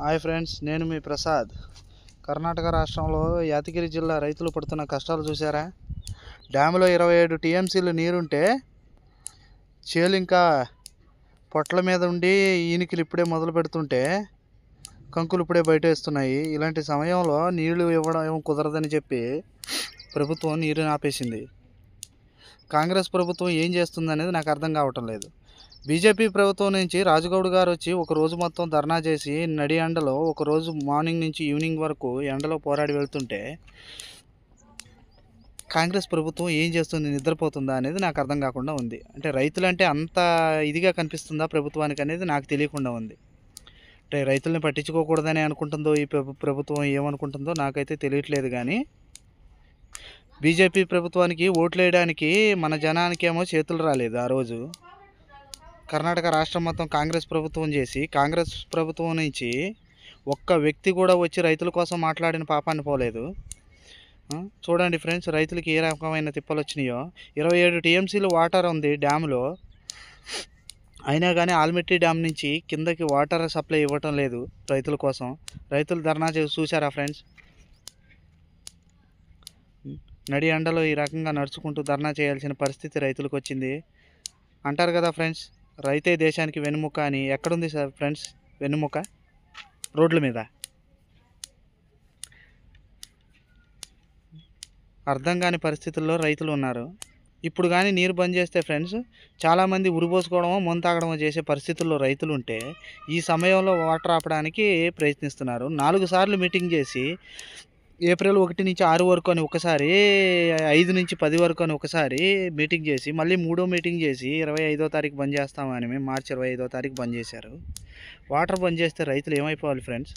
Hi friends, నేను మీ ప్రసాద్. కర్ణాటక రాష్ట్రంలో యాదగిరి జిల్లా రైతులు పడుతున్న కష్టాలు చూసారా? డ్యాములో 27 టీఎంసీలు నీరుంటే చేలు ఇంకా పొట్ల మీద ఉండి ఈనికలు ఇప్పుడే మొదలు పెడుతుంటే కంకులు ఇప్పుడే బయట వేస్తున్నాయి. ఇలాంటి సమయంలో నీళ్లు ఇవ్వడం కుదరదని చెప్పి ప్రభుత్వం నీరుని ఆపేసింది. కాంగ్రెస్ ప్రభుత్వం ఏం చేస్తుందనేది నాకు అర్థం కావటం లేదు. బీజేపీ ప్రభుత్వం నుంచి రాజగౌడ్ గారు వచ్చి ఒక రోజు మొత్తం ధర్నా చేసి నడి ఎండలో ఒకరోజు మార్నింగ్ నుంచి ఈవినింగ్ వరకు ఎండలో పోరాడి వెళ్తుంటే కాంగ్రెస్ ప్రభుత్వం ఏం చేస్తుంది, నిద్రపోతుందా అనేది నాకు అర్థం కాకుండా ఉంది. అంటే రైతులంటే అంత ఇదిగా కనిపిస్తుందా ప్రభుత్వానికి అనేది నాకు తెలియకుండా ఉంది. అంటే రైతుల్ని పట్టించుకోకూడదని అనుకుంటుందో ఈ ప్రభుత్వం ఏమనుకుంటుందో నాకైతే తెలియట్లేదు. కానీ బీజేపీ ప్రభుత్వానికి ఓట్లు వేయడానికి మన జనానికేమో చేతులు రాలేదు. ఆ రోజు కర్ణాటక రాష్ట్రం మొత్తం కాంగ్రెస్ ప్రభుత్వం చేసి కాంగ్రెస్ ప్రభుత్వం నుంచి ఒక్క వ్యక్తి కూడా వచ్చి రైతుల కోసం మాట్లాడిన పాపాన్ని పోలేదు. చూడండి ఫ్రెండ్స్, రైతులకి ఏ రకమైన తిప్పలు వచ్చినాయో. 27 టీఎంసీలు వాటర్ ఉంది డ్యాములో, అయినా కానీ ఆల్మెట్టి డ్యామ్ నుంచి కిందకి వాటర్ సప్లై ఇవ్వటం లేదు రైతుల కోసం. రైతులు ధర్నా చేసి చూసారా ఫ్రెండ్స్? నడి ఎండలో ఈ రకంగా నడుచుకుంటూ ధర్నా చేయాల్సిన పరిస్థితి రైతులకు వచ్చింది. అంటారు కదా ఫ్రెండ్స్, రైతే దేశానికి వెన్నుముక అని. ఎక్కడుంది సార్ ఫ్రెండ్స్ వెన్నుముక? రోడ్ల మీద. అర్థం కాని పరిస్థితుల్లో రైతులు ఉన్నారు. ఇప్పుడు కానీ నీరు బంద్ చేస్తే ఫ్రెండ్స్, చాలామంది ఉరిపోసుకోవడమో మందు తాగడమో చేసే పరిస్థితుల్లో రైతులు ఉంటే ఈ సమయంలో వాటర్ ఆపడానికి ప్రయత్నిస్తున్నారు. 4 సార్లు మీటింగ్ చేసి ఏప్రిల్ 1 నుంచి 6 వరకు అని ఒకసారి, 5 నుంచి 10 వరకు అని ఒకసారి మీటింగ్ చేసి మళ్ళీ 3వ మీటింగ్ చేసి 25వ తారీఖు బంద్ చేస్తామని మేము మార్చి 25వ తారీఖు బంద్ చేశారు. వాటర్ బంద్ చేస్తే రైతులు ఏమైపోవాలి ఫ్రెండ్స్?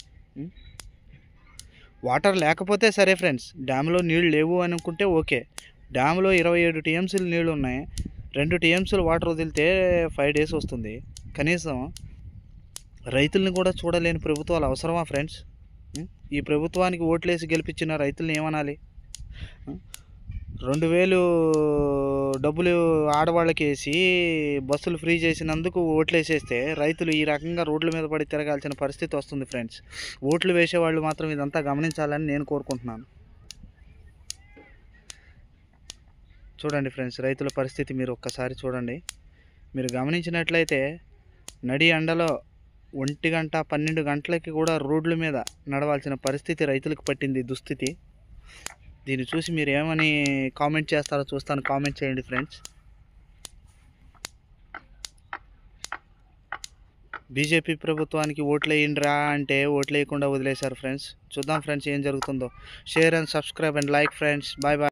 వాటర్ లేకపోతే సరే ఫ్రెండ్స్, డ్యామ్లో నీళ్ళు లేవు అని అనుకుంటే ఓకే. డ్యామ్లో 27 టీఎంసీలు నీళ్ళు ఉన్నాయి. 2 టీఎంసీలు వాటర్ వదిలితే 5 డేస్ వస్తుంది. కనీసం రైతుల్ని కూడా చూడలేని ప్రభుత్వాలు అవసరమా ఫ్రెండ్స్? ఈ ప్రభుత్వానికి ఓట్లేసి గెలిపించిన రైతుల్ని ఏమనాలి? 2000 డబ్బులు ఆడవాళ్ళకి వేసి బస్సులు ఫ్రీ చేసినందుకు ఓట్లు వేసేస్తే రైతులు ఈ రకంగా రోడ్ల మీద పడి తిరగాల్సిన పరిస్థితి వస్తుంది ఫ్రెండ్స్. ఓట్లు వేసేవాళ్ళు మాత్రం ఇదంతా గమనించాలని నేను కోరుకుంటున్నాను. చూడండి ఫ్రెండ్స్, రైతుల పరిస్థితి మీరు ఒక్కసారి చూడండి. మీరు గమనించినట్లయితే నడి ఎండలో 1 గంట 12 గంటలకి కూడా రోడ్ల మీద నడవాల్సిన పరిస్థితి రైతులకు పట్టింది దుస్థితి. దీన్ని చూసి మీరు ఏమని కామెంట్ చేస్తారో చూస్తాను. కామెంట్ చేయండి ఫ్రెండ్స్. బీజేపీ ప్రభుత్వానికి ఓట్లు వేయండిరా అంటే ఓట్లు వేయకుండా వదిలేశారు ఫ్రెండ్స్. చూద్దాం ఫ్రెండ్స్ ఏం జరుగుతుందో. Share and subscribe and like friends. Bye bye.